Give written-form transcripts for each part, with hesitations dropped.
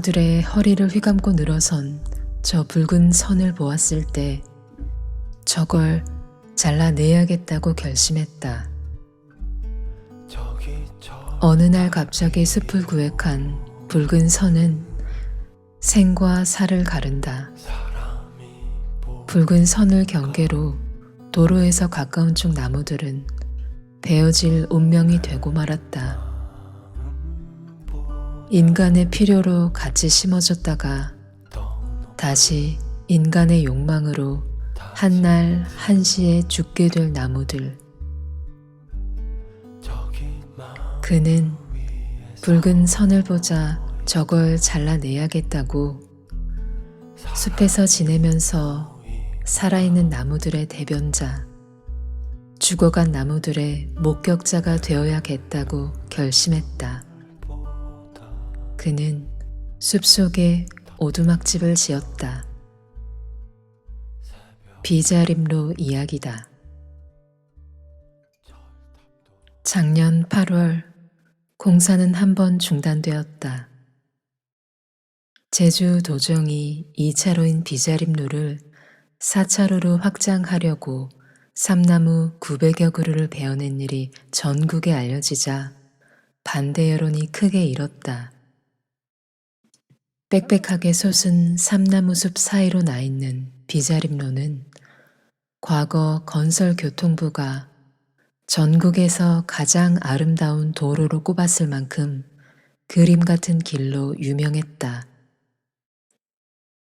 나무들의 허리를 휘감고 늘어선 저 붉은 선을 보았을 때 저걸 잘라내야겠다고 결심했다. 어느 날 갑자기 숲을 구획한 붉은 선은 생과 사를 가른다. 붉은 선을 경계로 도로에서 가까운 쪽 나무들은 베어질 운명이 되고 말았다. 인간의 필요로 같이 심어졌다가 다시 인간의 욕망으로 한날 한시에 죽게 될 나무들. 그는 붉은 선을 보자 저걸 잘라내야겠다고 숲에서 지내면서 살아있는 나무들의 대변자, 죽어간 나무들의 목격자가 되어야겠다고 결심했다. 그는 숲속에 오두막집을 지었다. 비자림로 이야기다. 작년 8월 공사는 한번 중단되었다. 제주 도정이 2차로인 비자림로를 4차로로 확장하려고 삼나무 900여 그루를 베어낸 일이 전국에 알려지자 반대 여론이 크게 일었다. 빽빽하게 솟은 삼나무숲 사이로 나 있는 비자림로는 과거 건설교통부가 전국에서 가장 아름다운 도로로 꼽았을 만큼 그림 같은 길로 유명했다.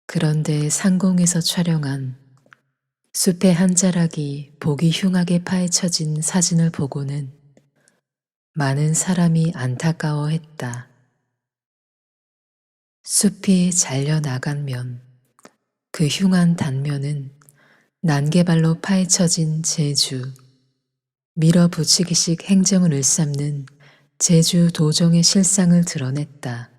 그런데 상공에서 촬영한 숲의 한 자락이 보기 흉하게 파헤쳐진 사진을 보고는 많은 사람이 안타까워했다. 숲이 잘려나간 면, 그 흉한 단면은 난개발로 파헤쳐진 제주, 밀어붙이기식 행정을 일삼는 제주 도정의 실상을 드러냈다.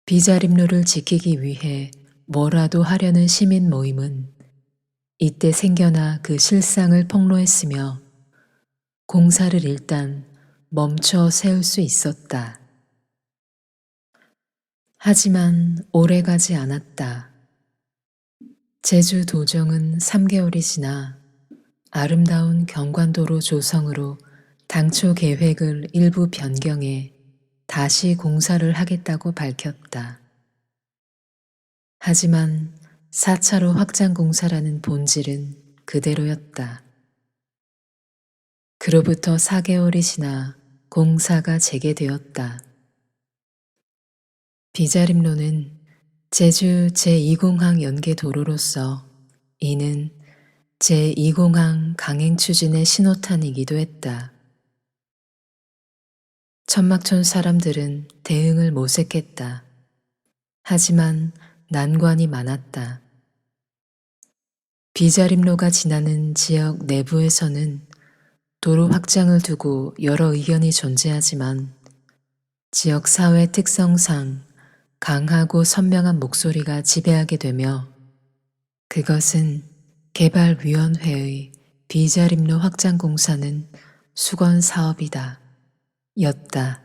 비자림로를 지키기 위해 뭐라도 하려는 시민 모임은 이때 생겨나 그 실상을 폭로했으며 공사를 일단 멈춰 세울 수 있었다. 하지만 오래가지 않았다. 제주 도정은 3개월이 지나 아름다운 경관도로 조성으로 당초 계획을 일부 변경해 다시 공사를 하겠다고 밝혔다. 하지만 4차로 확장 공사라는 본질은 그대로였다. 그로부터 4개월이 지나 공사가 재개되었다. 비자림로는 제주 제2공항 연계 도로로서 이는 제2공항 강행 추진의 신호탄이기도 했다. 천막촌 사람들은 대응을 모색했다. 하지만 난관이 많았다. 비자림로가 지나는 지역 내부에서는 도로 확장을 두고 여러 의견이 존재하지만 지역 사회 특성상 강하고 선명한 목소리가 지배하게 되며 그것은 개발위원회의 비자림로 확장 공사는 수건 사업이다. 였다.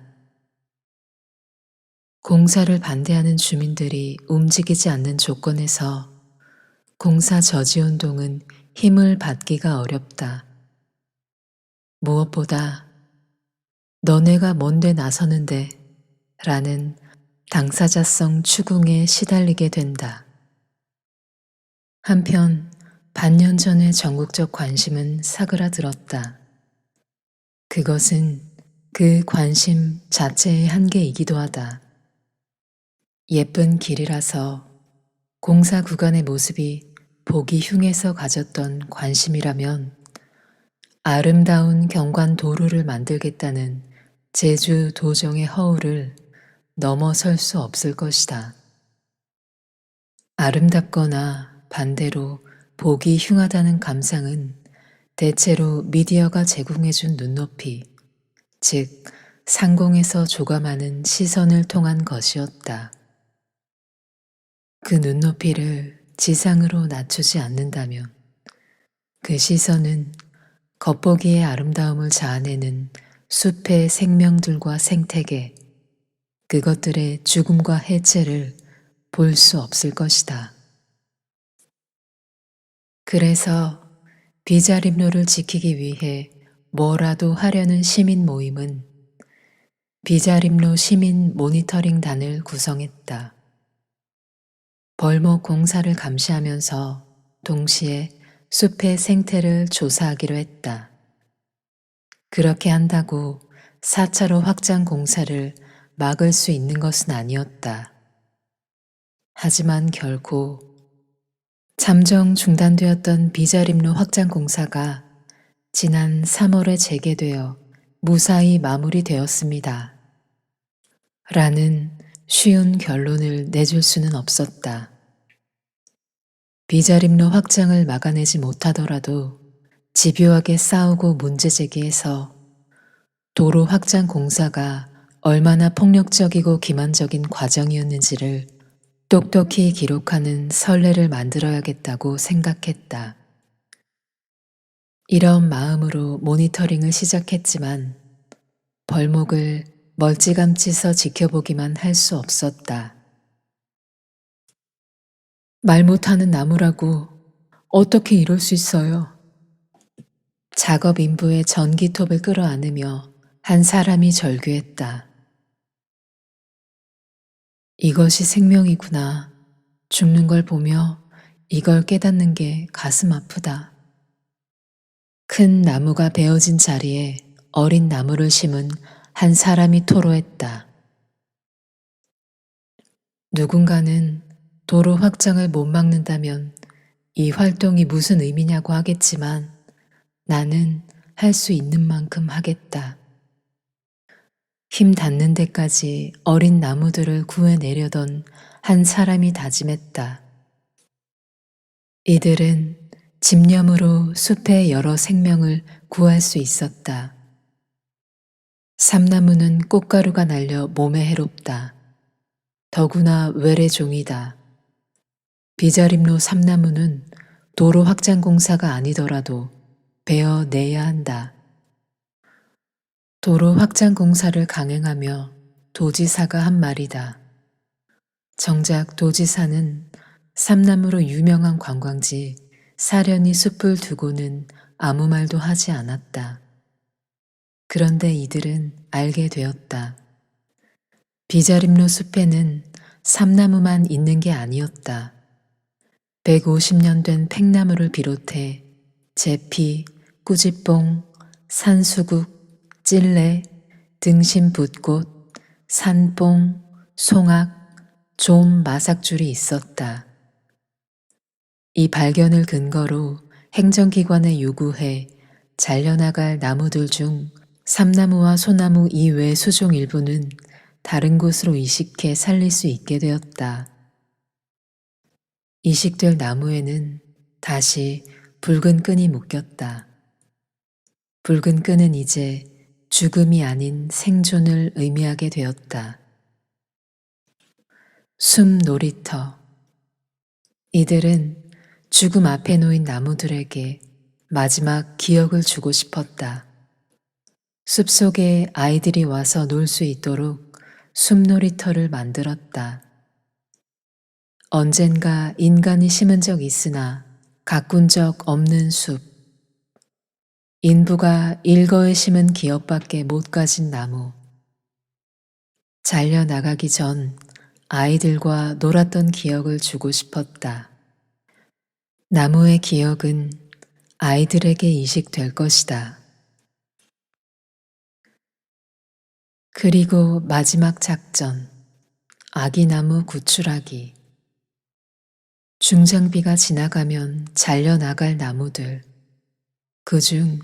공사를 반대하는 주민들이 움직이지 않는 조건에서 공사 저지 운동은 힘을 받기가 어렵다. 무엇보다 너네가 뭔데 나서는데 라는 당사자성 추궁에 시달리게 된다. 한편 반년 전의 전국적 관심은 사그라들었다. 그것은 그 관심 자체의 한계이기도 하다. 예쁜 길이라서 공사 구간의 모습이 보기 흉해서 가졌던 관심이라면 아름다운 경관 도로를 만들겠다는 제주 도정의 허울을 넘어설 수 없을 것이다. 아름답거나 반대로 보기 흉하다는 감상은 대체로 미디어가 제공해준 눈높이, 즉 상공에서 조감하는 시선을 통한 것이었다. 그 눈높이를 지상으로 낮추지 않는다면 그 시선은 겉보기의 아름다움을 자아내는 숲의 생명들과 생태계, 그것들의 죽음과 해체를 볼 수 없을 것이다. 그래서 비자림로를 지키기 위해 뭐라도 하려는 시민 모임은 비자림로 시민 모니터링단을 구성했다. 벌목 공사를 감시하면서 동시에 숲의 생태를 조사하기로 했다. 그렇게 한다고 4차로 확장 공사를 막을 수 있는 것은 아니었다. 하지만 결코 잠정 중단되었던 비자림로 확장 공사가 지난 3월에 재개되어 무사히 마무리되었습니다. 라는 쉬운 결론을 내줄 수는 없었다. 비자림로 확장을 막아내지 못하더라도 집요하게 싸우고 문제 제기해서 도로 확장 공사가 얼마나 폭력적이고 기만적인 과정이었는지를 똑똑히 기록하는 선례를 만들어야겠다고 생각했다. 이런 마음으로 모니터링을 시작했지만 벌목을 멀찌감치 지켜보기만 할 수 없었다. 말 못하는 나무라고 어떻게 이럴 수 있어요? 작업 인부의 전기톱을 끌어안으며 한 사람이 절규했다. 이것이 생명이구나. 죽는 걸 보며 이걸 깨닫는 게 가슴 아프다. 큰 나무가 베어진 자리에 어린 나무를 심은 한 사람이 토로했다. 누군가는 도로 확장을 못 막는다면 이 활동이 무슨 의미냐고 하겠지만 나는 할 수 있는 만큼 하겠다. 힘 닿는 데까지 어린 나무들을 구해내려던 한 사람이 다짐했다. 이들은 집념으로 숲의 여러 생명을 구할 수 있었다. 삼나무는 꽃가루가 날려 몸에 해롭다. 더구나 외래종이다. 비자림로 삼나무는 도로 확장 공사가 아니더라도 베어내야 한다. 도로 확장 공사를 강행하며 도지사가 한 말이다. 정작 도지사는 삼나무로 유명한 관광지 사려니 숲을 두고는 아무 말도 하지 않았다. 그런데 이들은 알게 되었다. 비자림로 숲에는 삼나무만 있는 게 아니었다. 150년 된 팽나무를 비롯해 제피, 꾸지뽕, 산수국, 찔레, 등심붓꽃, 산뽕, 송악, 좀 마삭줄이 있었다. 이 발견을 근거로 행정기관에 요구해 잘려나갈 나무들 중 삼나무와 소나무 이외 수종 일부는 다른 곳으로 이식해 살릴 수 있게 되었다. 이식될 나무에는 다시 붉은 끈이 묶였다. 붉은 끈은 이제 죽음이 아닌 생존을 의미하게 되었다. 숨 놀이터. 이들은 죽음 앞에 놓인 나무들에게 마지막 기억을 주고 싶었다. 숲속에 아이들이 와서 놀 수 있도록 숲놀이터를 만들었다. 언젠가 인간이 심은 적 있으나 가꾼 적 없는 숲. 인부가 일거에 심은 기억밖에 못 가진 나무. 잘려나가기 전 아이들과 놀았던 기억을 주고 싶었다. 나무의 기억은 아이들에게 이식될 것이다. 그리고 마지막 작전, 아기나무 구출하기. 중장비가 지나가면 잘려나갈 나무들, 그중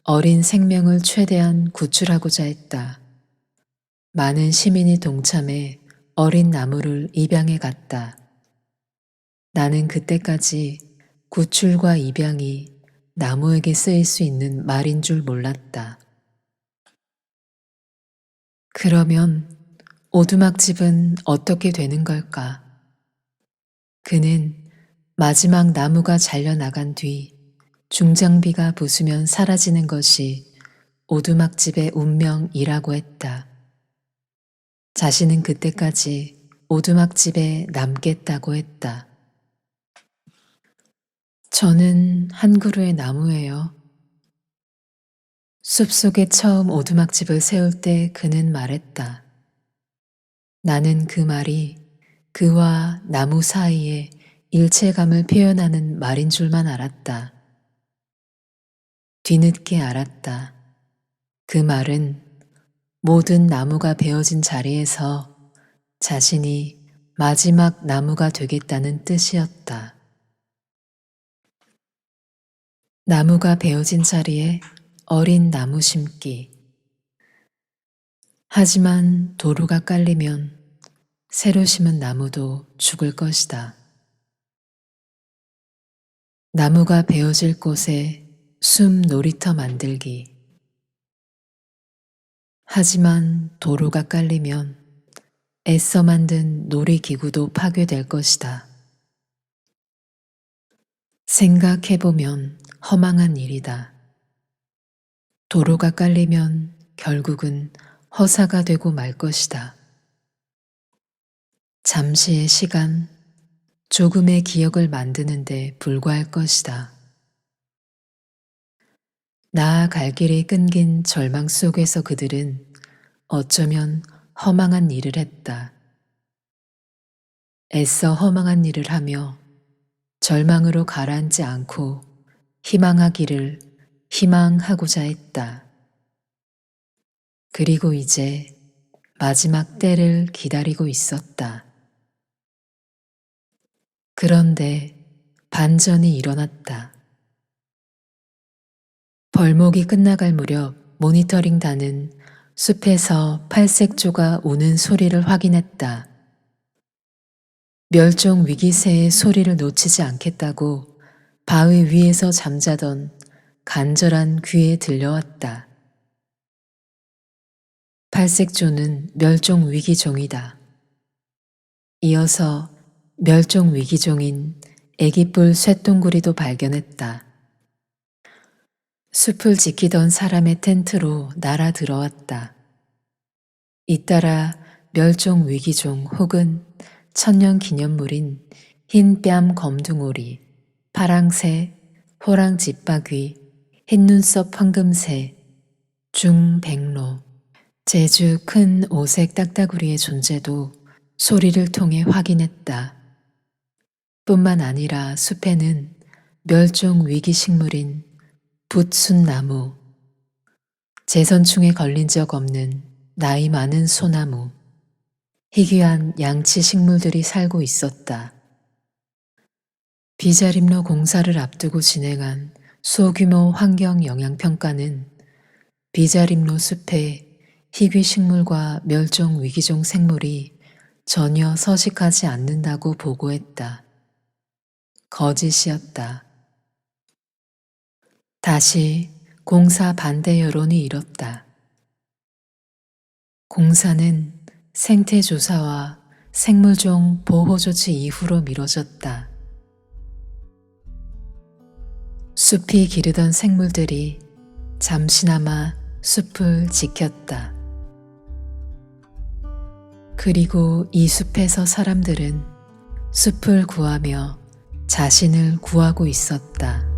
어린 생명을 최대한 구출하고자 했다. 많은 시민이 동참해 어린 나무를 입양해 갔다. 나는 그때까지 구출과 입양이 나무에게 쓰일 수 있는 말인 줄 몰랐다. 그러면 오두막집은 어떻게 되는 걸까? 그는 마지막 나무가 잘려나간 뒤 중장비가 부수면 사라지는 것이 오두막집의 운명이라고 했다. 자신은 그때까지 오두막집에 남겠다고 했다. 저는 한 그루의 나무예요. 숲속에 처음 오두막집을 세울 때 그는 말했다. 나는 그 말이 그와 나무 사이에 일체감을 표현하는 말인 줄만 알았다. 뒤늦게 알았다. 그 말은 모든 나무가 베어진 자리에서 자신이 마지막 나무가 되겠다는 뜻이었다. 나무가 베어진 자리에 어린 나무 심기. 하지만 도로가 깔리면 새로 심은 나무도 죽을 것이다. 나무가 베어질 곳에 숨 놀이터 만들기. 하지만 도로가 깔리면 애써 만든 놀이기구도 파괴될 것이다. 생각해보면 허망한 일이다. 도로가 깔리면 결국은 허사가 되고 말 것이다. 잠시의 시간, 조금의 기억을 만드는데 불과할 것이다. 나아갈 길이 끊긴 절망 속에서 그들은 어쩌면 허망한 일을 했다. 애써 허망한 일을 하며 절망으로 가라앉지 않고 희망하기를 희망하고자 했다. 그리고 이제 마지막 때를 기다리고 있었다. 그런데 반전이 일어났다. 벌목이 끝나갈 무렵 모니터링단은 숲에서 팔색조가 우는 소리를 확인했다. 멸종 위기새의 소리를 놓치지 않겠다고 바위 위에서 잠자던 간절한 귀에 들려왔다. 팔색조는 멸종 위기종이다. 이어서 멸종 위기종인 애기뿔 쇠똥구리도 발견했다. 숲을 지키던 사람의 텐트로 날아 들어왔다. 잇따라 멸종 위기종 혹은 천년 기념물인 흰뺨 검둥오리, 파랑새, 호랑 집바귀, 흰눈썹 황금새, 중백로, 제주 큰 오색 딱따구리의 존재도 소리를 통해 확인했다. 뿐만 아니라 숲에는 멸종 위기 식물인 붓순나무, 제선충에 걸린 적 없는 나이 많은 소나무, 희귀한 양치 식물들이 살고 있었다. 비자림로 공사를 앞두고 진행한 소규모 환경 영향 평가는 비자림로 숲에 희귀 식물과 멸종 위기종 생물이 전혀 서식하지 않는다고 보고했다. 거짓이었다. 다시 공사 반대 여론이 일었다. 공사는 생태조사와 생물종 보호조치 이후로 미뤄졌다. 숲이 기르던 생물들이 잠시나마 숲을 지켰다. 그리고 이 숲에서 사람들은 숲을 구하며 자신을 구하고 있었다.